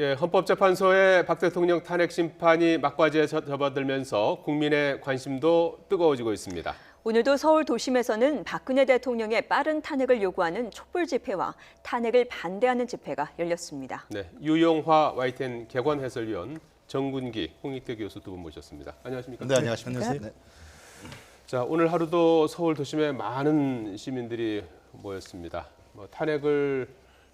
예, 헌법재판소의 박 대통령 탄핵 심판이 막바지에 접어들면서 국민의 관심도 뜨거워지고 있습니다. 오늘도 서울 도심에서는 박근혜 대통령의 빠른 탄핵을 요구하는 촛불 집회와 탄핵을 반대하는 집회가 열렸습니다. 네, 유용화 YTN 개관 해설위원 정군기, 홍익대 교수 두 분 모셨습니다. 안녕하십니까? 네, 안녕하십니까? 네. 자, 오늘 하루도 서울 도심에 많은 시민들이 모였습니다. 탄핵을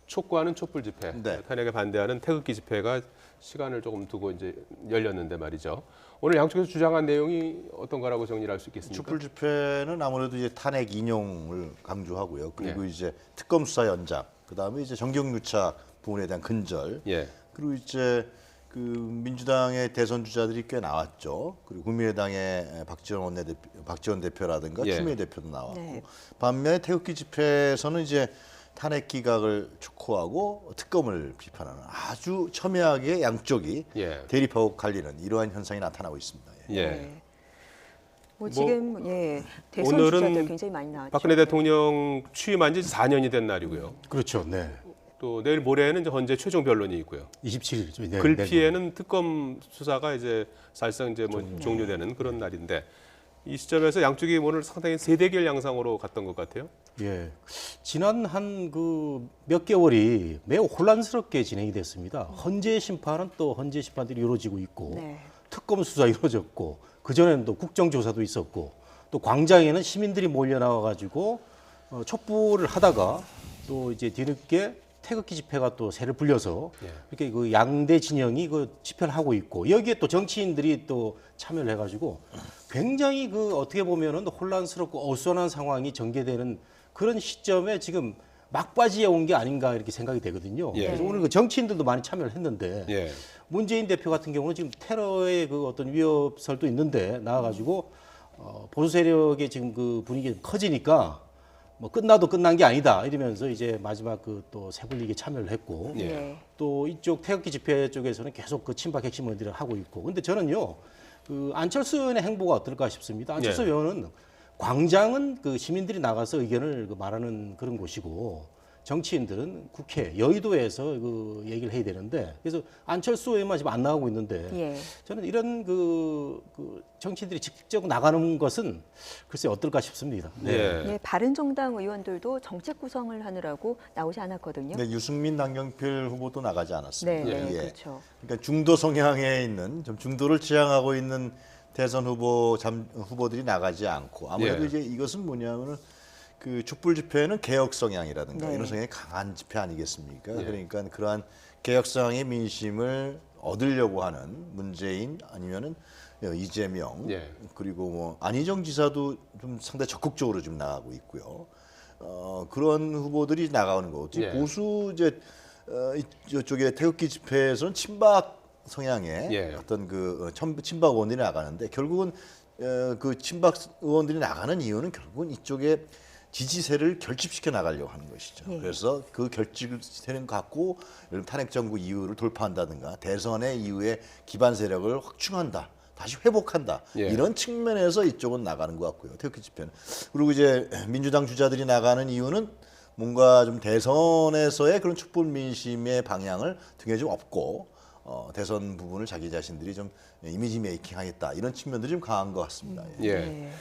촉구하는 촛불 집회, 네. 탄핵에 반대하는 태극기 집회가 시간을 조금 두고 이제 열렸는데 말이죠. 오늘 양쪽에서 주장한 내용이 어떤 거라고 정리를 할 수 있겠습니까? 촛불 집회는 아무래도 이제 탄핵 인용을 강조하고요. 그리고 네. 이제 특검 수사 연장, 그다음에 이제 정경유착 부분에 대한 근절. 예. 그리고 이제 그 민주당의 대선 주자들이 꽤 나왔죠. 그리고 국민의당의 박지원 대표라든가 예. 추미애 대표도 나왔고. 네. 반면에 태극기 집회에서는 이제 탄핵 기각을 촉구하고 특검을 비판하는 아주 첨예하게 양쪽이 예. 대립하고 갈리는 이러한 현상이 나타나고 있습니다. 예. 네. 지금 대선 오늘은 주자들 굉장히 많이 나왔죠. 박근혜 대통령 취임한 지 4년이 된 날이고요. 그렇죠. 네. 또 내일 모레는 이제 헌재 최종 변론이 있고요. 27일이죠. 네, 글피에는 특검 수사가 이제 사실상 이제 종료되는 그런 날인데 이 시점에서 양쪽이 오늘 상당히 세대결 양상으로 갔던 것 같아요. 예. 지난 한 그 몇 개월이 매우 혼란스럽게 진행이 됐습니다. 헌재 심판은 또 헌재 심판들이 이루어지고 있고 네. 특검 수사 이루어졌고 그 전에는 또 국정조사도 있었고 또 광장에는 시민들이 몰려 나와 가지고 촛불을 하다가 또 이제 뒤늦게 태극기 집회가 또 새를 불려서 이렇게 그 양대 진영이 그 집회를 하고 있고 여기에 또 정치인들이 또 참여를 해가지고 굉장히 그 어떻게 보면은 혼란스럽고 어수선한 상황이 전개되는 그런 시점에 지금 막바지에 온 게 아닌가 이렇게 생각이 되거든요. 예. 그래서 오늘 그 정치인들도 많이 참여를 했는데 예. 문재인 대표 같은 경우는 지금 테러의 그 어떤 위협설도 있는데 나와가지고 보수 세력의 지금 그 분위기가 좀 커지니까 뭐 끝나도 끝난 게 아니다 이러면서 이제 마지막 그 또 세불리기에 참여를 했고 예. 네. 또 이쪽 태극기 집회 쪽에서는 계속 그 친박 핵심 의원들을 하고 있고 근데 저는요 그 안철수 의원의 행보가 어떨까 싶습니다. 안철수 예. 의원은 광장은 그 시민들이 나가서 의견을 그 말하는 그런 곳이고 정치인들은 국회 여의도에서 그 얘기를 해야 되는데 그래서 안철수 의원만 지금 안 나가고 있는데 예. 저는 이런 그 정치인들이 직접 나가는 것은 글쎄 어떨까 싶습니다. 예. 네, 바른정당 의원들도 정책 구성을 하느라고 나오지 않았거든요. 네, 유승민, 남경필 후보도 나가지 네, 않았습니다. 네, 예. 그렇죠. 그러니까 중도 성향에 있는 좀 중도를 지향하고 있는 대선 후보들이 나가지 않고 아무래도 예. 이제 이것은 뭐냐면은 그 촛불 집회는 개혁 성향이라든가 네. 이런 성향이 강한 집회 아니겠습니까? 예. 그러니까 그러한 개혁 성향의 민심을 얻으려고 하는 문재인 아니면은 이재명 예. 그리고 뭐 안희정 지사도 좀 상당히 적극적으로 좀 나가고 있고요. 그런 후보들이 나가는 거고 예. 보수 이제 이쪽에 태극기 집회에서는 친박 성향의 예. 어떤 그 친박 의원들이 나가는데 결국은 그 친박 의원들이 나가는 이유는 결국은 이쪽에 지지세를 결집시켜 나가려고 하는 것이죠. 예. 그래서 그 결집세를 갖고 탄핵 정부 이후를 돌파한다든가 대선의 이후에 기반 세력을 확충한다. 다시 회복한다. 예. 이런 측면에서 이쪽은 나가는 것 같고요. 태극기 집회는. 그리고 이제 민주당 주자들이 나가는 이유는 뭔가 좀 대선에서의 그런 촛불 민심의 방향을 등에 좀 업고 대선 부분을 자기 자신들이 좀 이미지 메이킹하겠다. 이런 측면들이 좀 강한 것 같습니다. 예. 예. 네.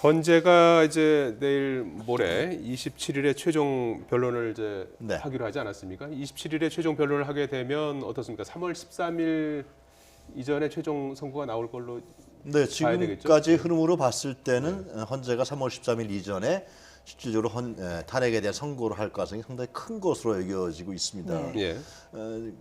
헌재가 이제 내일 모레 27일에 최종 변론을 이제 네. 하기로 하지 않았습니까? 27일에 최종 변론을 하게 되면 어떻습니까? 3월 13일 이전에 최종 선고가 나올 걸로 네, 봐야 되겠죠? 지금까지 흐름으로 봤을 때는 헌재가 3월 13일 이전에 실질적으로 탄핵에 대한 선고를 할 가능성이 상당히 큰 것으로 여겨지고 있습니다. 네. 예.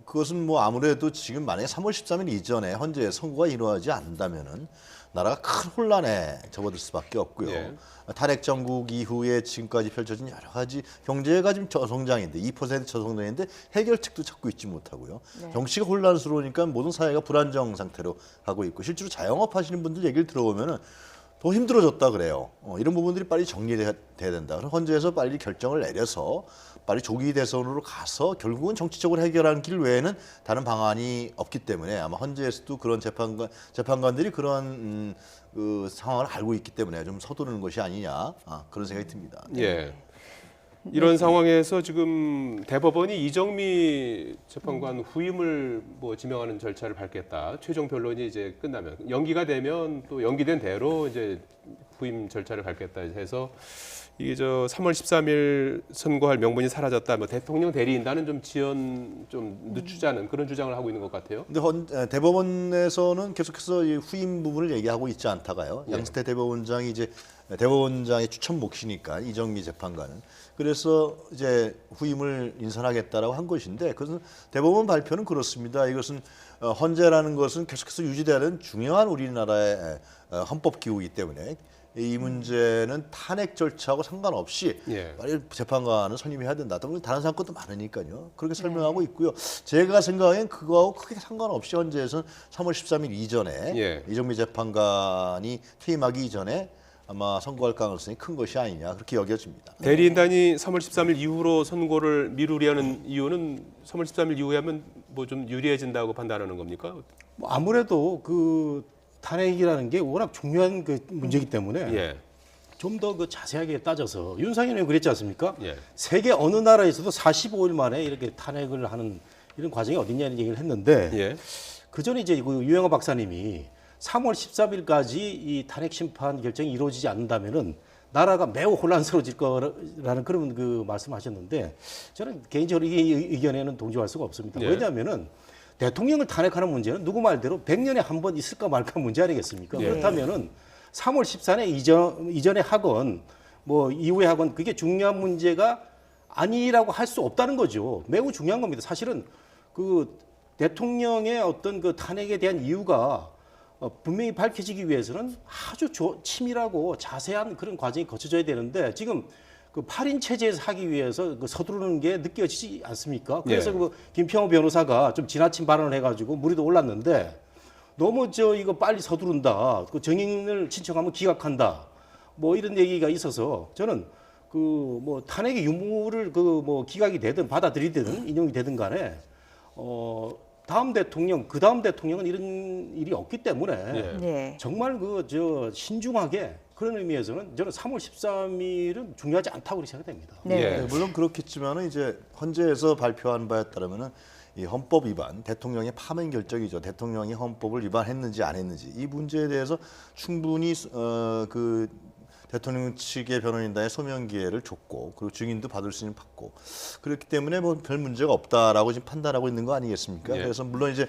그것은 뭐 아무래도 지금 만약에 3월 13일 이전에 헌재 선고가 이루어지지 않는다면은 나라가 큰 혼란에 접어들 수밖에 없고요. 예. 탄핵 정국 이후에 지금까지 펼쳐진 여러 가지 경제가 지금 저성장인데 2% 저성장인데 해결책도 찾고 있지 못하고요. 네. 정치가 혼란스러우니까 모든 사회가 불안정 상태로 가고 있고 실제로 자영업 하시는 분들 얘기를 들어보면은 더 힘들어졌다 그래요. 이런 부분들이 빨리 정리돼야 된다. 그럼 헌재에서 빨리 결정을 내려서 빨리 조기 대선으로 가서 결국은 정치적으로 해결하는 길 외에는 다른 방안이 없기 때문에 아마 헌재에서도 그런 재판관들이 그런 그 상황을 알고 있기 때문에 좀 서두르는 것이 아니냐 그런 생각이 듭니다. 예. 이런 상황에서 지금 대법원이 이정미 재판관 후임을 뭐 지명하는 절차를 밟겠다. 최종 변론이 이제 끝나면 연기가 되면 또 연기된 대로 이제 후임 절차를 밟겠다 해서 이게 저 3월 13일 선고할 명분이 사라졌다. 뭐 대통령 대리인단은 좀 지연 좀 늦추자는 그런 주장을 하고 있는 것 같아요. 근데 대법원에서는 계속해서 이 후임 부분을 얘기하고 있지 않다가요. 예. 양승태 대법원장이 이제 대법원장의 추천 몫이니까 이정미 재판관은 그래서 이제 후임을 인선하겠다라고 한 것인데 그것은 대법원 발표는 그렇습니다. 이것은 헌재라는 것은 계속해서 유지돼야 되는 중요한 우리나라의 헌법 기구이기 때문에 이 문제는 탄핵 절차하고 상관없이 예. 빨리 재판관을 선임해야 된다. 다른 사건도 많으니까요. 그렇게 설명하고 있고요. 제가 생각엔 그거하고 크게 상관없이 헌재에서는 3월 13일 이전에 예. 이정미 재판관이 퇴임하기 이전에 아마 선고할 가능성이 큰 것이 아니냐 그렇게 여겨집니다. 대리인단이 3월 13일 이후로 선고를 미루려는 이유는 3월 13일 이후에 하면 뭐 좀 유리해진다고 판단하는 겁니까? 뭐 아무래도 그 탄핵이라는 게 워낙 중요한 그 문제이기 때문에 예. 좀 더 그 자세하게 따져서 윤상현 의원이 그랬지 않습니까? 예. 세계 어느 나라에서도 45일 만에 이렇게 탄핵을 하는 이런 과정이 어딨냐는 얘기를 했는데 예. 그 전에 이제 그 유영하 박사님이 3월 13일까지 이 탄핵 심판 결정이 이루어지지 않는다면은 나라가 매우 혼란스러워질 거라는 그런 그 말씀하셨는데 저는 개인적으로 이 의견에는 동조할 수가 없습니다. 예. 왜냐하면은 대통령을 탄핵하는 문제는 누구 말대로 100년에 한 번 있을까 말까 문제 아니겠습니까? 예. 그렇다면은 3월 14일 이전에 하건 뭐 이후에 하건 그게 중요한 문제가 아니라고 할 수 없다는 거죠. 매우 중요한 겁니다. 사실은 그 대통령의 어떤 그 탄핵에 대한 이유가 분명히 밝혀지기 위해서는 아주 치밀하고 자세한 그런 과정이 거쳐져야 되는데 지금 그 8인 체제에서 하기 위해서 그 서두르는 게 느껴지지 않습니까? 그래서 예. 그 김평호 변호사가 좀 지나친 발언을 해가지고 물의도 올랐는데 너무 이거 빨리 서두른다. 그 정인을 신청하면 기각한다. 뭐 이런 얘기가 있어서 저는 그 뭐 탄핵의 유무를 그 뭐 기각이 되든 받아들이든 인용이 되든 간에 다음 대통령, 그 다음 대통령은 이런 일이 없기 때문에 예. 네. 정말 신중하게 그런 의미에서는 저는 3월 13일은 중요하지 않다고 그렇게 생각됩니다. 네. 예. 네, 물론 그렇겠지만은 이제 헌재에서 발표한 바에 따르면은 이 헌법 위반, 대통령의 파면 결정이죠. 대통령이 헌법을 위반했는지 안 했는지 이 문제에 대해서 충분히 그 대통령 측의 변호인단에 소명 기회를 줬고 그리고 증인도 받을 수 있는 받고 그렇기 때문에 뭐 별 문제가 없다라고 지금 판단하고 있는 거 아니겠습니까? 예. 그래서 물론 이제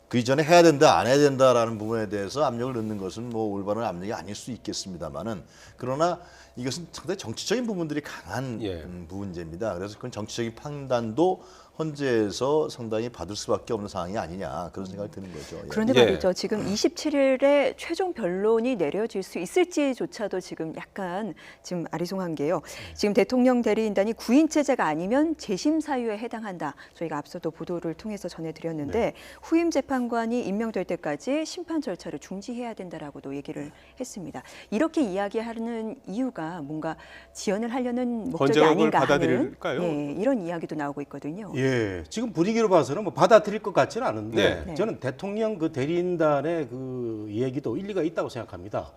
그 이전에 해야 된다 안 해야 된다라는 부분에 대해서 압력을 넣는 것은 뭐 올바른 압력이 아닐 수 있겠습니다만은 그러나 이것은 상당히 정치적인 부분들이 강한 예. 문제입니다. 그래서 그런 정치적인 판단도 헌재에서 상당히 받을 수밖에 없는 상황이 아니냐 그런 생각이 드는 거죠. 예. 그런데 예. 말이죠. 지금 27일에 최종 변론이 내려질 수 있을지조차도 지금 약간 지금 아리송한 게요. 지금 대통령 대리인단이 구인 체제가 아니면 재심 사유에 해당한다. 저희가 앞서도 보도를 통해서 전해드렸는데 후임 재판관이 임명될 때까지 심판 절차를 중지해야 된다라고도 얘기를 했습니다. 이렇게 이야기하는 이유가 뭔가 지연을 하려는 목적이 헌재가 그걸 아닌가 받아들일까요? 하는 이런 이야기도 나오고 있거든요. 예, 지금 분위기로 봐서는 뭐 받아들일 것 같지는 않은데 네. 저는 대통령 그 대리인단의 그 얘기도 일리가 있다고 생각합니다.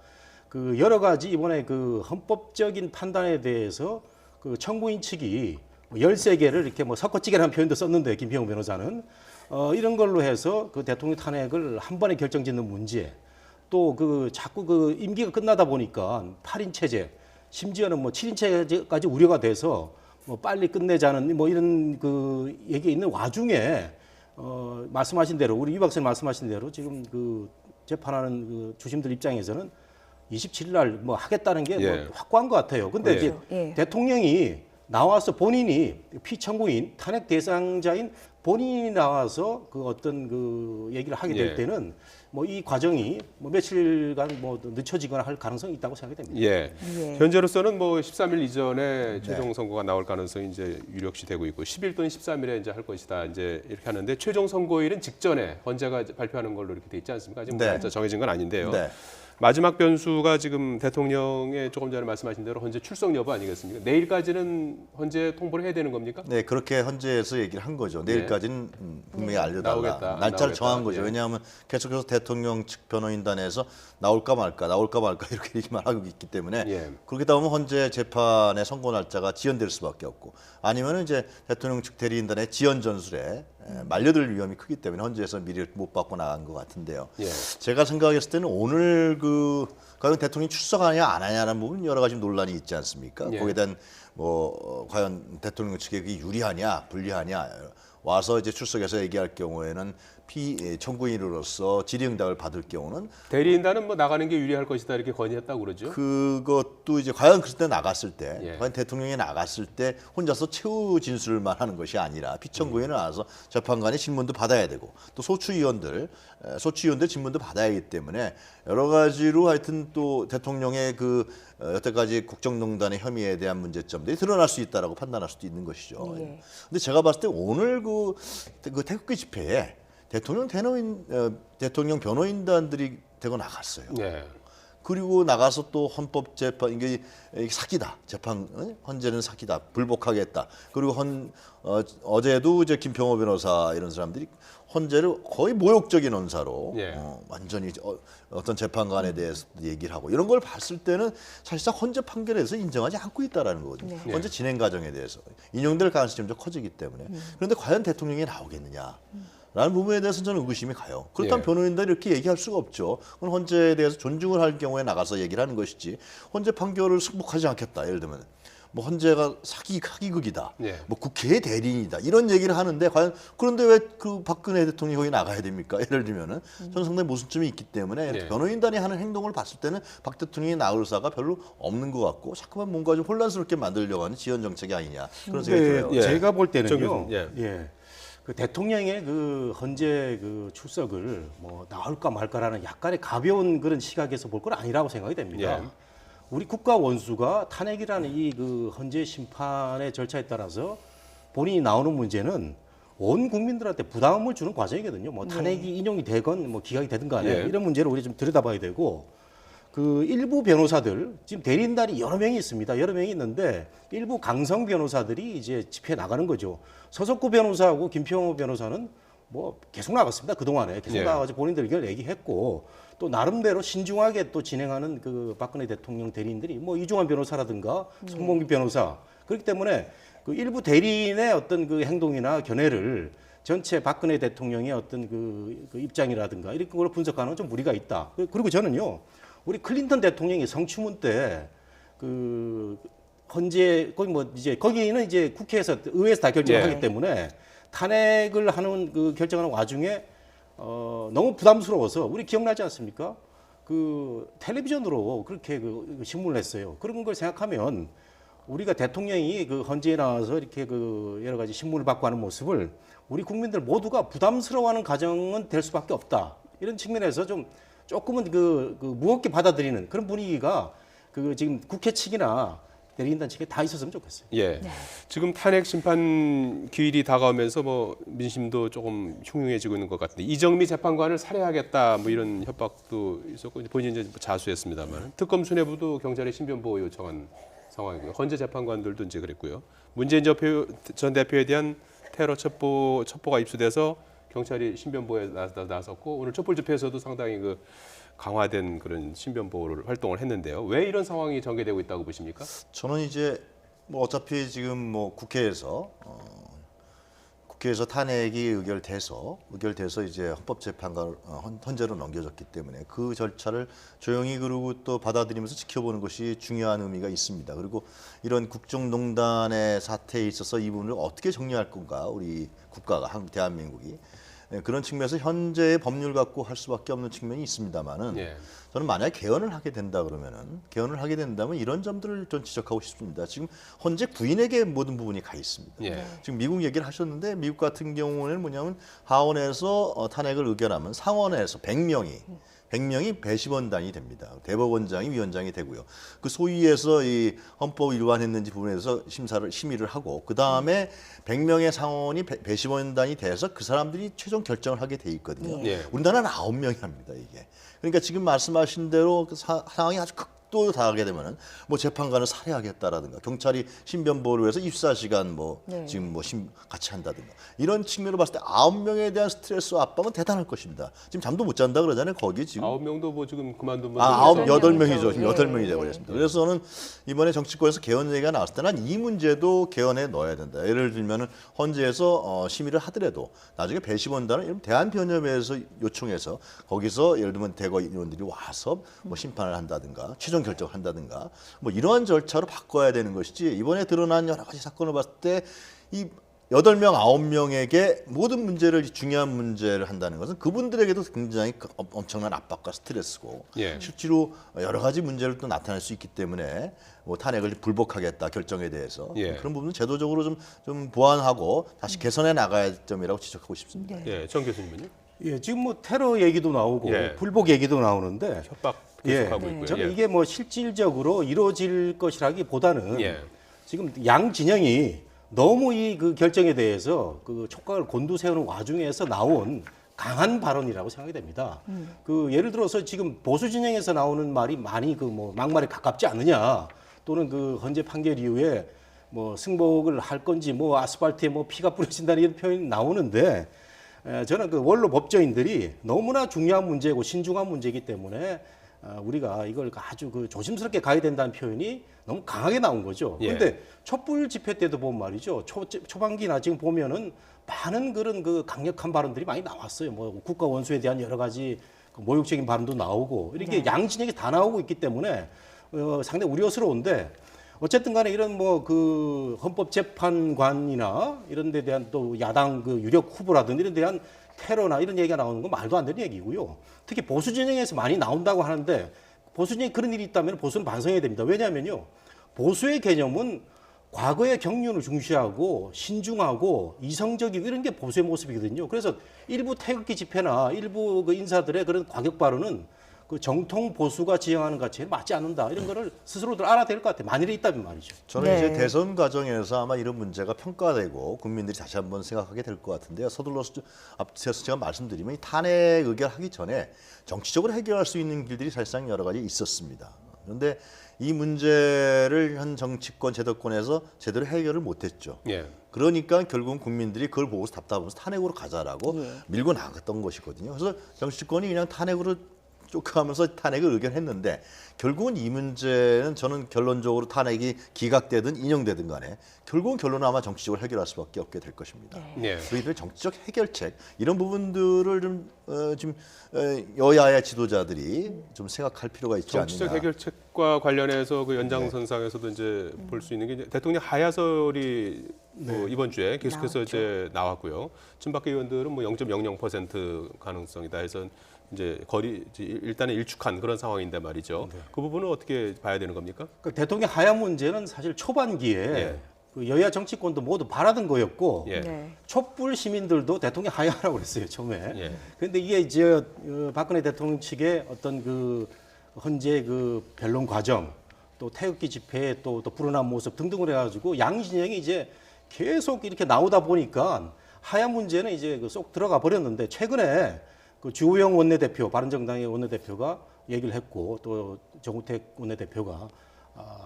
그 여러 가지 이번에 그 헌법적인 판단에 대해서 그 청구인 측이 13개를 이렇게 뭐 섞어찌개라는 표현도 썼는데 김평호 변호사는 이런 걸로 해서 그 대통령 탄핵을 한 번에 결정짓는 문제 또 그 자꾸 그 임기가 끝나다 보니까 8인 체제 심지어는 뭐 7인 체제까지 우려가 돼서 뭐 빨리 끝내자는 뭐 이런 그 얘기 있는 와중에 말씀하신 대로 우리 유 박사님 말씀하신 대로 지금 그 재판하는 그 주심들 입장에서는 27일 날 뭐 하겠다는 게 예. 뭐 확고한 것 같아요. 근데 예. 이제 예. 대통령이 나와서 본인이 피청구인 탄핵 대상자인 본인이 나와서 그 어떤 그 얘기를 하게 될 예. 때는 뭐 이 과정이 뭐 며칠간 뭐 늦춰지거나 할 가능성이 있다고 생각이 됩니다. 예. 예. 현재로서는 뭐 13일 이전에 최종 선고가 나올 가능성이 이제 유력시 되고 있고 10일 또는 13일에 이제 할 것이다 이제 이렇게 하는데 최종 선고일은 직전에 헌재가 발표하는 걸로 이렇게 돼 있지 않습니까? 아직 뭐 네. 날짜 정해진 건 아닌데요. 네. 마지막 변수가 지금 대통령의 조금 전에 말씀하신 대로 헌재 출석 여부 아니겠습니까? 내일까지는 헌재 통보를 해야 되는 겁니까? 네, 그렇게 헌재에서 얘기를 한 거죠. 내일까지는 분명히 알려달라. 나오겠다, 안 날짜를 나오겠다. 정한 거죠. 예. 왜냐하면 계속해서 대통령 측 변호인단에서 나올까 말까 이렇게 얘기만 하고 있기 때문에 예. 그렇게 되면 헌재 재판의 선고 날짜가 지연될 수밖에 없고 아니면 이제 대통령 측 대리인단의 지연 전술에 말려들 위험이 크기 때문에 헌재에서 미리 못 받고 나간 것 같은데요. 예. 제가 생각했을 때는 오늘 과연 대통령이 출석하냐 안 하냐는 부분 여러 가지 논란이 있지 않습니까? 예. 거기에 대한 과연 대통령 측에 그게 유리하냐 불리하냐 와서 이제 출석해서 얘기할 경우에는 청구인으로서 질의응답을 받을 경우는 대리인단은 뭐 나가는 게 유리할 것이다 이렇게 건의했다고 그러죠. 그것도 이제 과연 그때 나갔을 때 예. 과연 대통령이 나갔을 때 혼자서 최후 진술만 하는 것이 아니라 피청구인을 나와서 재판관이 질문도 받아야 되고 또 소추위원들 질문도 받아야 하기 때문에 여러 가지로 하여튼 또 대통령의 여태까지 국정농단의 혐의에 대한 문제점들이 드러날 수 있다라고 판단할 수도 있는 것이죠. 예. 근데 제가 봤을 때 오늘 태극기 집회에 대통령 변호인단들이 대거 나갔어요. 네. 그리고 나가서 또 헌법재판 이게 사기다 헌재는 사기다 불복하겠다. 그리고 어제도 이제 김평호 변호사 이런 사람들이 헌재를 거의 모욕적인 언사로 예. 완전히 어떤 재판관에 대해서 얘기를 하고 이런 걸 봤을 때는 사실상 헌재 판결에서 인정하지 않고 있다라는 거거든요. 네. 헌재 진행 과정에 대해서 인용될 가능성이 점점 커지기 때문에 그런데 과연 대통령이 나오겠느냐? 라는 부분에 대해서는 저는 의구심이 가요. 그렇다면 예. 변호인들이 이렇게 얘기할 수가 없죠. 그건 헌재에 대해서 존중을 할 경우에 나가서 얘기를 하는 것이지 헌재 판결을 승복하지 않겠다. 예를 들면 뭐 헌재가 사기극이다. 예. 뭐 국회의 대리인이다. 이런 얘기를 하는데 과연 그런데 왜 박근혜 대통령이 거기 나가야 됩니까? 예를 들면은 저는 상당히 모순점이 있기 때문에 예. 변호인단이 하는 행동을 봤을 때는 박 대통령이 나올 의사가 별로 없는 것 같고 자꾸만 뭔가 좀 혼란스럽게 만들려고 하는 지연 정책이 아니냐 그런 생각이 근데 들어요. 예. 제가 볼 정 때는요. 교수님, 예. 예. 그 대통령의 헌재 출석을 뭐 나올까 말까라는 약간의 가벼운 그런 시각에서 볼 건 아니라고 생각이 됩니다. 예. 우리 국가 원수가 탄핵이라는 이 헌재 심판의 절차에 따라서 본인이 나오는 문제는 온 국민들한테 부담을 주는 과정이거든요. 뭐 탄핵이 인용이 되건 뭐 기각이 되든 간에 예. 이런 문제를 우리 좀 들여다봐야 되고 일부 변호사들 지금 대리인단이 여러 명이 있습니다. 여러 명이 있는데 일부 강성 변호사들이 이제 집회에 나가는 거죠. 서석구 변호사하고 김평호 변호사는 뭐 계속 나갔습니다. 그동안에 계속 예. 나가서 본인들 의견을 얘기했고 또 나름대로 신중하게 또 진행하는 박근혜 대통령 대리인들이 뭐 이종환 변호사라든가 송봉기 변호사 그렇기 때문에 일부 대리인의 어떤 행동이나 견해를 전체 박근혜 대통령의 어떤 그 입장이라든가 이런 걸 분석하는 건 좀 무리가 있다. 그리고 저는요. 우리 클린턴 대통령이 성추문 때 헌재 거기는 이제 국회에서 의회에서 다 결정을 예. 하기 때문에 탄핵을 하는 결정하는 와중에 너무 부담스러워서 우리 기억나지 않습니까? 텔레비전으로 그렇게 신문을 했어요. 그런 걸 생각하면 우리가 대통령이 헌재에 나와서 이렇게 여러 가지 신문을 받고 하는 모습을 우리 국민들 모두가 부담스러워하는 가정은 될 수밖에 없다. 이런 측면에서 조금은 무겁게 받아들이는 그런 분위기가 지금 국회 측이나 대리인단 측에 다 있었으면 좋겠어요. 예. 지금 탄핵 심판 기일이 다가오면서 뭐 민심도 조금 흉흉해지고 있는 것 같은데 이정미 재판관을 살해하겠다 뭐 이런 협박도 있었고 본인이 이제 자수했습니다만 특검 수뇌부도 경찰에 신변 보호 요청한 상황이고요. 헌재 재판관들도 이제 그랬고요. 문재인 전 대표에 대한 테러 첩보가 입수돼서 경찰이 신변 보호에 나섰고 오늘 촛불 집회에서도 상당히 강화된 그런 신변 보호를 활동을 했는데요. 왜 이런 상황이 전개되고 있다고 보십니까? 저는 이제 뭐 어차피 지금 뭐 국회에서 탄핵이 의결돼서 이제 헌법재판관 헌재로 넘겨졌기 때문에 그 절차를 조용히 그리고 또 받아들이면서 지켜보는 것이 중요한 의미가 있습니다. 그리고 이런 국정농단의 사태에 있어서 이 부분을 어떻게 정리할 건가 우리 국가가 대한민국이 그런 측면에서 현재의 법률 갖고 할 수밖에 없는 측면이 있습니다만은 예. 저는 만약 개헌을 하게 된다면 이런 점들을 좀 지적하고 싶습니다. 지금 헌재 구인에게 모든 부분이 가 있습니다. 예. 지금 미국 얘기를 하셨는데 미국 같은 경우는 뭐냐면 하원에서 탄핵을 의결하면 상원에서 100명이 100명이 배심원단이 됩니다. 대법원장이 위원장이 되고요. 그 소위에서 이 헌법 위반했는지 부분에서 심의를 하고 그 다음에 100명의 상원이 배심원단이 돼서 그 사람들이 최종 결정을 하게 돼 있거든요. 예. 우리나라는 9명이 합니다, 이게. 그러니까 지금 말씀하신 대로 그 상황이 아주 극도로 다하게 되면은 뭐 재판관을 살해하겠다라든가 경찰이 신변보호를 위해서 24시간 뭐 네. 지금 뭐 같이 한다든가 이런 측면으로 봤을 때 9명에 대한 스트레스와 압박은 대단할 것입니다. 지금 잠도 못 잔다 그러잖아요. 거기 지금 9명도 뭐 지금 그만둔 분들 여덟 명이죠. 명이죠. 지금 네. 8명이 되어버렸습니다. 그래서 저는 이번에 정치권에서 개헌 얘기가 나왔을 때는 이 문제도 개헌에 넣어야 된다. 예를 들면은 헌재에서 심의를 하더라도 나중에 배심원단을 대한변협에서 요청해서 거기서 예를 들면 대거 의원들이 와서 뭐 심판을 한다든가 최종 결정을 한다든가 뭐 이러한 절차로 바꿔야 되는 것이지 이번에 드러난 여러 가지 사건을 봤을 때 이 8명, 9명에게 모든 문제를 중요한 문제를 한다는 것은 그분들에게도 굉장히 엄청난 압박과 스트레스고 예. 실제로 여러 가지 문제를 또 나타낼 수 있기 때문에 뭐 탄핵을 불복하겠다 결정에 대해서 예. 그런 부분은 제도적으로 좀 보완하고 다시 개선해 나가야 할 점이라고 지적하고 싶습니다. 네. 예, 정 교수님은요? 예, 지금 뭐 테러 얘기도 나오고 예. 불복 얘기도 나오는데 협박 예, 계속하고 있고요. 저는 예. 이게 뭐 실질적으로 이루어질 것이라기보다는 예. 지금 양 진영이 너무 이 그 결정에 대해서 그 촉각을 곤두세우는 와중에서 나온 강한 발언이라고 생각이 됩니다. 그 예를 들어서 지금 보수 진영에서 나오는 말이 많이 그 뭐 막말에 가깝지 않느냐 또는 그 헌재 판결 이후에 뭐 승복을 할 건지 뭐 아스팔트에 뭐 피가 뿌려진다는 이런 표현이 나오는데 저는 그 원로 법조인들이 너무나 중요한 문제고 신중한 문제이기 때문에 우리가 이걸 아주 그 조심스럽게 가야 된다는 표현이 너무 강하게 나온 거죠. 예. 그런데 촛불 집회 때도 보면 말이죠. 초반기나 지금 보면은 많은 그런 그 강력한 발언들이 많이 나왔어요. 뭐 국가 원수에 대한 여러 가지 그 모욕적인 발언도 나오고 이렇게 네. 양 진영이 다 나오고 있기 때문에 상당히 우려스러운데 어쨌든 간에 이런 뭐 그 헌법재판관이나 이런 데 대한 또 야당 그 유력 후보라든지 이런 데 대한 테러나 이런 얘기가 나오는 건 말도 안 되는 얘기고요. 특히 보수 진영에서 많이 나온다고 하는데 보수 진영에 그런 일이 있다면 보수는 반성해야 됩니다. 왜냐하면요. 보수의 개념은 과거의 경륜을 중시하고 신중하고 이성적이고 이런 게 보수의 모습이거든요. 그래서 일부 태극기 집회나 일부 그 인사들의 그런 과격 발언은 그 정통 보수가 지향하는 가치에 맞지 않는다. 이런 거를 스스로들 알아야 될 것 같아요. 만일에 있다면 말이죠. 저는 네. 이제 대선 과정에서 아마 이런 문제가 평가되고 국민들이 다시 한번 생각하게 될 것 같은데요. 서둘러서 앞서서 제가 말씀드리면 이 탄핵 의결하기 전에 정치적으로 해결할 수 있는 길들이 사실상 여러 가지 있었습니다. 그런데 이 문제를 현 정치권 제도권에서 제대로 해결을 못했죠. 예. 그러니까 결국은 국민들이 그걸 보고서 답답하면서 탄핵으로 가자라고 예. 밀고 나갔던 것이거든요. 그래서 정치권이 그냥 탄핵으로 쫓아가면서 탄핵을 의결했는데 결국은 이 문제는 저는 결론적으로 탄핵이 기각되든 인용되든 간에 결국은 결론은 아마 정치적으로 해결할 수밖에 없게 될 것입니다. 예. 그렇기 때문에 정치적 해결책 이런 부분들을 좀 여야의 지도자들이 좀 생각할 필요가 있지 정치적 않느냐. 해결책과 관련해서 그 연장선상에서도 이제 볼 수 있는 게 이제 대통령 하야설이 뭐 이번 주에 계속해서 나왔죠. 이제 나왔고요. 친박계 의원들은 뭐 0.00% 가능성이다 해서 이제 일단은 일축한 그런 상황인데 말이죠. 그 부분은 어떻게 봐야 되는 겁니까? 그 대통령 하야 문제는 사실 초반기에 예. 그 여야 정치권도 모두 바라던 거였고 예. 네. 촛불 시민들도 대통령 하야라고 그랬어요 처음에. 예. 그런데 이게 이제 박근혜 대통령 측의 어떤 그 헌재 그 변론 과정, 또 태극기 집회에 또 불어난 모습 등등을 해가지고 양 진영이 이제 계속 이렇게 나오다 보니까 하야 문제는 이제 그 쏙 들어가 버렸는데 최근에 그 주호영 원내대표, 바른정당의 원내대표가 얘기를 했고 또 정우택 원내대표가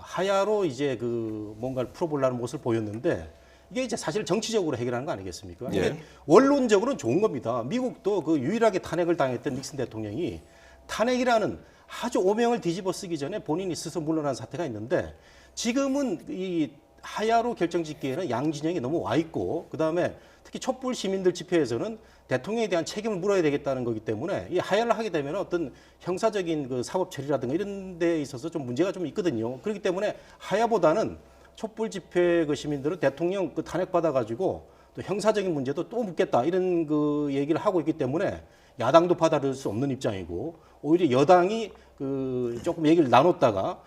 하야로 이제 그 뭔가를 풀어보려는 모습을 보였는데 이게 이제 사실 정치적으로 해결하는 거 아니겠습니까? 예. 이게 원론적으로는 좋은 겁니다. 미국도 그 유일하게 탄핵을 당했던 닉슨 대통령이 탄핵이라는 아주 오명을 뒤집어 쓰기 전에 본인이 스스로 물러난 사태가 있는데 지금은 이 하야로 결정짓기에는 양 진영이 너무 와 있고 그다음에 특히 촛불 시민들 집회에서는 대통령에 대한 책임을 물어야 되겠다는 거기 때문에 이 하야를 하게 되면 어떤 형사적인 그 사법 처리라든가 이런 데 있어서 좀 문제가 좀 있거든요. 그렇기 때문에 하야보다는 촛불 집회 그 시민들은 대통령 그 탄핵 받아가지고 또 형사적인 문제도 또 묻겠다 이런 그 얘기를 하고 있기 때문에 야당도 받아들일 수 없는 입장이고 오히려 여당이 그 조금 얘기를 나눴다가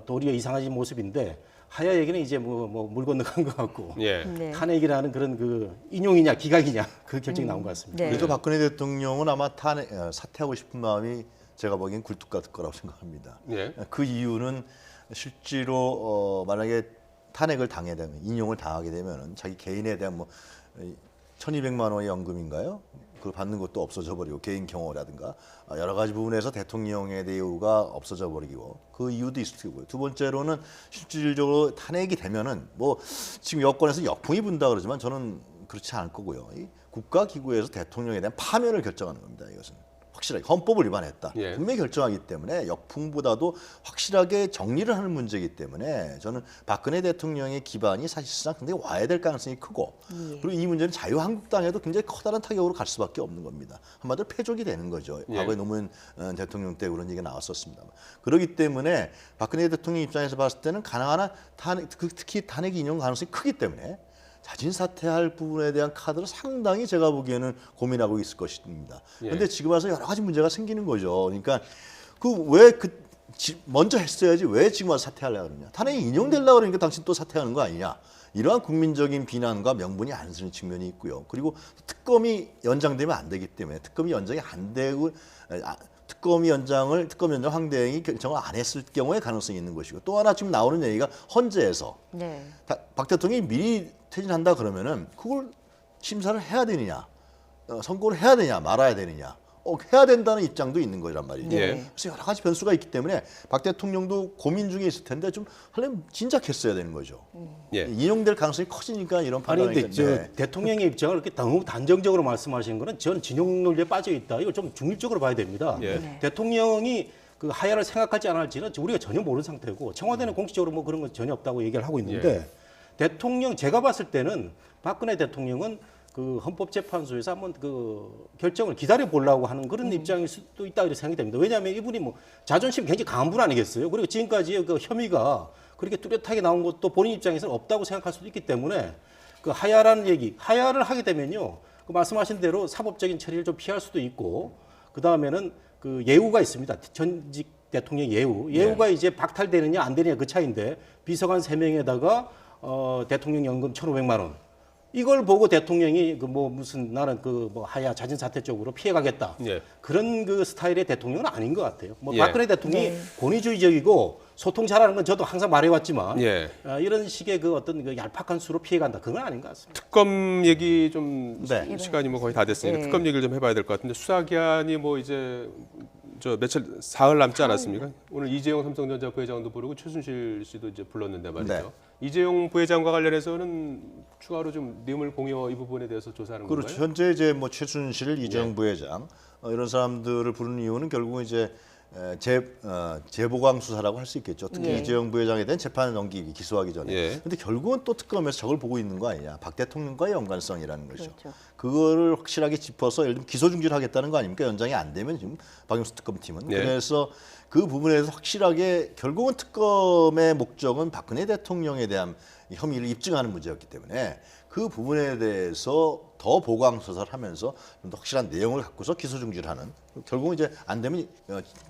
도리어 이상해진 모습인데 하야 얘기는 이제 뭐 물 건너간 것 같고 예. 네. 탄핵이라는 그런 그 인용이냐 기각이냐 그 결정이 나온 것 같습니다. 네. 그래도 박근혜 대통령은 아마 사퇴하고 싶은 마음이 제가 보기엔 굴뚝 같을 거라고 생각합니다. 예. 그 이유는 실제로 만약에 탄핵을 당하게 되면, 인용을 당하게 되면 자기 개인에 대한 뭐 1,200만 원의 연금인가요? 그걸 받는 것도 없어져 버리고, 개인 경호라든가 여러 가지 부분에서 대통령의 대우가 없어져 버리고, 그 이유도 있을 테고요. 두 번째로는 실질적으로 탄핵이 되면은 뭐 지금 여권에서 역풍이 분다 그러지만 저는 그렇지 않을 거고요. 이 국가기구에서 대통령에 대한 파면을 결정하는 겁니다. 이것은 확실하게 헌법을 위반했다. 예. 분명히 결정하기 때문에 역풍보다도 확실하게 정리를 하는 문제이기 때문에 저는 박근혜 대통령의 기반이 사실상 굉장히 와야 될 가능성이 크고, 그리고 이 문제는 자유한국당에도 굉장히 커다란 타격으로 갈 수밖에 없는 겁니다. 한마디로 패족이 되는 거죠. 예. 과거에 노무현 대통령 때 그런 얘기가 나왔었습니다만. 그렇기 때문에 박근혜 대통령 입장에서 봤을 때는 가능한 한 특히 탄핵 인용 가능성이 크기 때문에 자진 사퇴할 부분에 대한 카드를 상당히 제가 보기에는 고민하고 있을 것입니다. 그런데 예. 지금 와서 여러 가지 문제가 생기는 거죠. 그러니까 왜 먼저 했어야지 왜 지금 와서 사퇴하려고 그러냐. 탄핵이 인용되려고 그러니까 당신 또 사퇴하는 거 아니냐. 이러한 국민적인 비난과 명분이 안 서는 측면이 있고요. 그리고 특검이 연장되면 안 되기 때문에 특검이 연장이 안 되고 특검 연장 황대행이 결정을 안 했을 경우에 가능성이 있는 것이고, 또 하나 지금 나오는 얘기가 헌재에서 네. 박 대통령이 미리 퇴진한다 그러면은 그걸 심사를 해야 되느냐, 선고를 해야 되냐, 말아야 되느냐, 해야 된다는 입장도 있는 거란 말이죠. 예. 그래서 여러 가지 변수가 있기 때문에 박 대통령도 고민 중에 있을 텐데 좀 하려면 진작했어야 되는 거죠. 예. 인용될 가능성이 커지니까 이런 아니 판단이 근데 저 대통령의 입장을 이렇게 너무 단정적으로 말씀하시는 거는 전 진영 논리에 빠져 있다. 이걸 좀 중립적으로 봐야 됩니다. 예. 네. 대통령이 그 하야를 생각할지 안 할지는 우리가 전혀 모르는 상태고, 청와대는 공식적으로 뭐 그런 건 전혀 없다고 얘기를 하고 있는데, 대통령 제가 봤을 때는 박근혜 대통령은 그 헌법재판소에서 한번 그 결정을 기다려 보려고 하는 그런 입장일 수도 있다 이렇게 생각이 됩니다. 왜냐하면 이분이 뭐 자존심이 굉장히 강한 분 아니겠어요? 그리고 지금까지 그 혐의가 그렇게 뚜렷하게 나온 것도 본인 입장에서는 없다고 생각할 수도 있기 때문에, 그 하야라는 얘기, 하야를 하게 되면요, 그 말씀하신 대로 사법적인 처리를 좀 피할 수도 있고, 그 다음에는 그 예우가 있습니다. 전직 대통령 예우가 이제 박탈되느냐 안 되느냐 그 차이인데, 비서관 3명에다가 대통령 연금 1,500만 원. 이걸 보고 대통령이 그 뭐 무슨 나는 그 뭐 하야 자진 사퇴 쪽으로 피해가겠다. 예. 그런 그 스타일의 대통령은 아닌 것 같아요. 뭐 예. 박근혜 대통령이 권위주의적이고 소통 잘하는 건 저도 항상 말해왔지만, 예. 이런 식의 그 어떤 그 얄팍한 수로 피해간다. 그건 아닌 것 같습니다. 특검 얘기 좀 네. 시간이 뭐 거의 다 됐으니까 네. 특검 얘기를 좀 해봐야 될 것 같은데, 수사 기한이 뭐 이제 저 며칠 사흘 남지 않았습니까? 오늘 이재용 삼성전자 부회장도 부르고 최순실 씨도 이제 불렀는데 말이죠. 네. 이재용 부회장과 관련해서는 추가로 좀 뇌물 공여 이 부분에 대해서 조사하는 그렇죠. 건가요? 현재 이제 뭐 최순실, 이재용 부회장 이런 사람들을 부르는 이유는 결국은 이제 재보강 수사라고 할 수 있겠죠. 특히 예. 이재용 부회장에 대한 재판을 넘기기, 기소하기 전에. 예. 근데 결국은 또 특검에서 저걸 보고 있는 거 아니냐. 박 대통령과의 연관성이라는 거죠. 그렇죠. 그거를 확실하게 짚어서 예를 들면 기소 중지하겠다는 거 아닙니까? 연장이 안 되면 지금 박영수 특검팀은. 예. 그래서 그 부분에 대해서 확실하게 결국은 특검의 목적은 박근혜 대통령에 대한 혐의를 입증하는 문제였기 때문에 그 부분에 대해서 더 보강 수사를 하면서 좀 더 확실한 내용을 갖고서 기소 중지를 하는, 결국은 이제 안 되면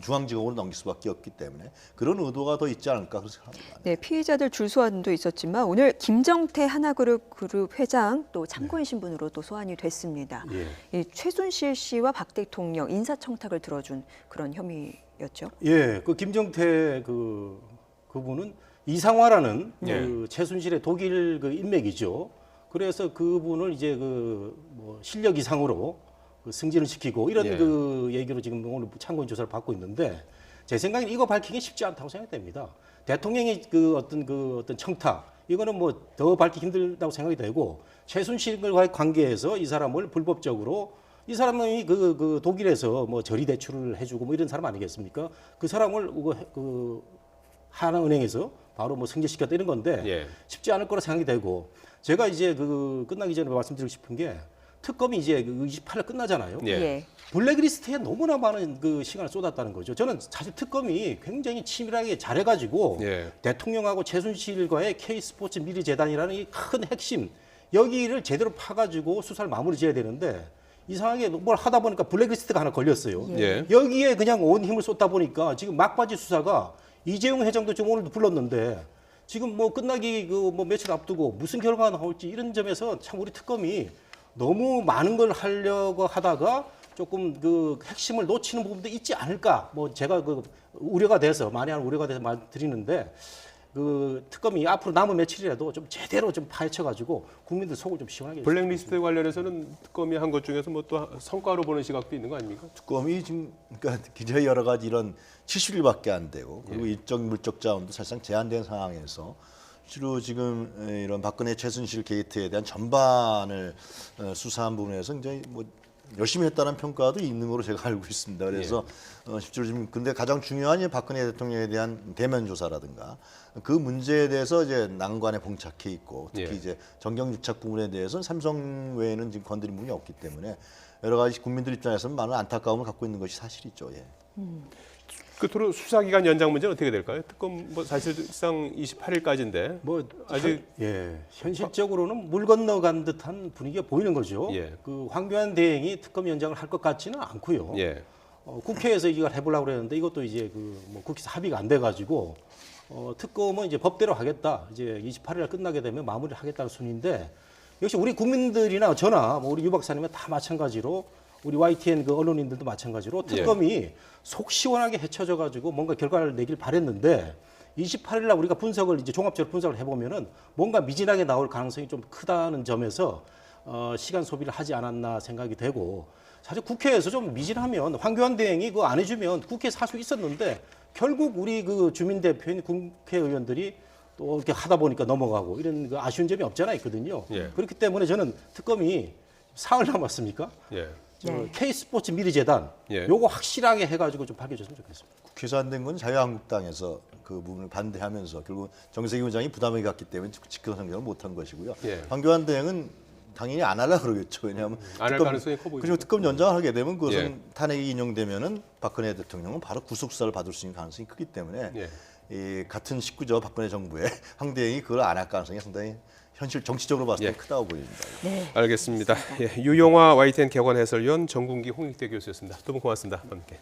중앙지검으로 넘길 수밖에 없기 때문에 그런 의도가 더 있지 않을까 그렇게 생각합니다. 네, 피의자들 줄소환도 있었지만 오늘 김정태 하나그룹 회장 또 참고인 신분으로 또 소환이 됐습니다. 예. 이 최순실 씨와 박 대통령 인사청탁을 들어준 그런 혐의였죠. 예, 그 김정태 그분은 이상화라는 예. 그 최순실의 독일 그 인맥이죠. 그래서 그분을 이제 뭐 실력 이상으로 그 승진을 시키고 이런 예. 그 얘기로 지금 오늘 참고인 조사를 받고 있는데, 제 생각엔 이거 밝히기 쉽지 않다고 생각됩니다. 대통령의 그 어떤 청탁, 이거는 뭐 더 밝히기 힘들다고 생각이 되고, 최순실과의 관계에서 이 사람을 불법적으로, 이 사람이 그 독일에서 뭐 저리 대출을 해주고 뭐 이런 사람 아니겠습니까? 그 사람을 그 하나은행에서 바로 뭐 승진시켰다 이런 건데, 예. 쉽지 않을 거라 생각이 되고, 제가 이제 끝나기 전에 말씀드리고 싶은 게, 특검이 이제 28일 끝나잖아요. 예. 블랙리스트에 너무나 많은 그 시간을 쏟았다는 거죠. 저는 사실 특검이 굉장히 치밀하게 잘해가지고 예. 대통령하고 최순실과의 K스포츠 미래재단이라는 이 큰 핵심, 여기를 제대로 파가지고 수사를 마무리 지어야 되는데, 이상하게 뭘 하다 보니까 블랙리스트가 하나 걸렸어요. 예. 여기에 그냥 온 힘을 쏟다 보니까 지금 막바지 수사가, 이재용 회장도 지금 오늘도 불렀는데 지금 뭐 끝나기 뭐 며칠 앞두고 무슨 결과가 나올지, 이런 점에서 참 우리 특검이 너무 많은 걸 하려고 하다가 조금 그 핵심을 놓치는 부분도 있지 않을까. 뭐 제가 그 우려가 돼서 많이 하는 우려가 돼서 말드리는데 그 특검이 앞으로 남은 며칠이라도 좀 제대로 좀 파헤쳐가지고 국민들 속을 좀 시원하게. 블랙리스트 관련해서는 특검이 한 것 중에서 뭐 또 성과로 보는 시각도 있는 거 아닙니까? 특검이 지금 그러니까 기저에 여러 가지 이런 70일밖에 안 되고 그리고 일적 물적 자원도 사실상 제한된 상황에서 주로 지금 이런 박근혜 최순실 게이트에 대한 전반을 수사한 부분에서 굉장히 뭐 열심히 했다는 평가도 있는 걸로 제가 알고 있습니다. 그래서 실제로 지금 근데 가장 중요한 이 박근혜 대통령에 대한 대면 조사라든가 그 문제에 대해서 이제 난관에 봉착해 있고 특히 예. 이제 정경유착 부분에 대해서는 삼성 외에는 지금 건드린 부분이 없기 때문에 여러 가지 국민들 입장에서는 많은 안타까움을 갖고 있는 것이 사실이죠. 예. 끝으로 수사기간 연장 문제는 어떻게 될까요? 특검 뭐 사실상 28일까지인데 뭐 아직 현실적으로는 물 건너간 듯한 분위기가 보이는 거죠. 예. 그 황교안 대행이 특검 연장을 할 것 같지는 않고요. 예. 국회에서 이걸 해보려고 그랬는데 이것도 이제 그 뭐 국회에서 합의가 안 돼가지고 특검은 이제 법대로 하겠다. 이제 28일에 끝나게 되면 마무리를 하겠다는 순인데 역시 우리 국민들이나 저나 뭐 우리 유 박사님은 다 마찬가지로 우리 YTN 그 언론인들도 마찬가지로 특검이 속 시원하게 헤쳐져 가지고 뭔가 결과를 내길 바랬는데 28일 날 우리가 분석을 이제 종합적으로 분석을 해보면은 뭔가 미진하게 나올 가능성이 좀 크다는 점에서 시간 소비를 하지 않았나 생각이 되고 사실 국회에서 좀 미진하면 황교안 대행이 그거 안 해주면 국회에서 할 수 있었는데 결국 우리 그 주민 대표인 국회의원들이 또 이렇게 하다 보니까 넘어가고 이런 그 아쉬운 점이 없잖아 있거든요. 예. 그렇기 때문에 저는 특검이 사흘 남았습니까? 예. 네. K스포츠 미르재단 예. 요거 확실하게 해가지고 좀 밝혀줬으면 좋겠습니다. 국회에서 안 된 건 자유한국당에서 그 부분을 반대하면서 결국 정세기 의장이 부담을 갖기 때문에 직권 상정을 못한 것이고요. 예. 황교안 대행은 당연히 안 하려 그러겠죠. 왜냐하면 안할 가능성이 커 보입니다. 그리고 특검 연장을 하게 되면 그것은 예. 탄핵이 인용되면은 박근혜 대통령은 바로 구속 수사를 받을 수 있는 가능성이 크기 때문에 예. 이 같은 식구죠 박근혜 정부의 황 대행이 그걸 안 할 가능성이 상당히 현실 정치적으로 봤을 때 예. 크다고 보입니다. 네. 알겠습니다. 예. 유용화 YTN 개관 해설위원 정군기 홍익대 교수였습니다. 두 분 고맙습니다. 함께.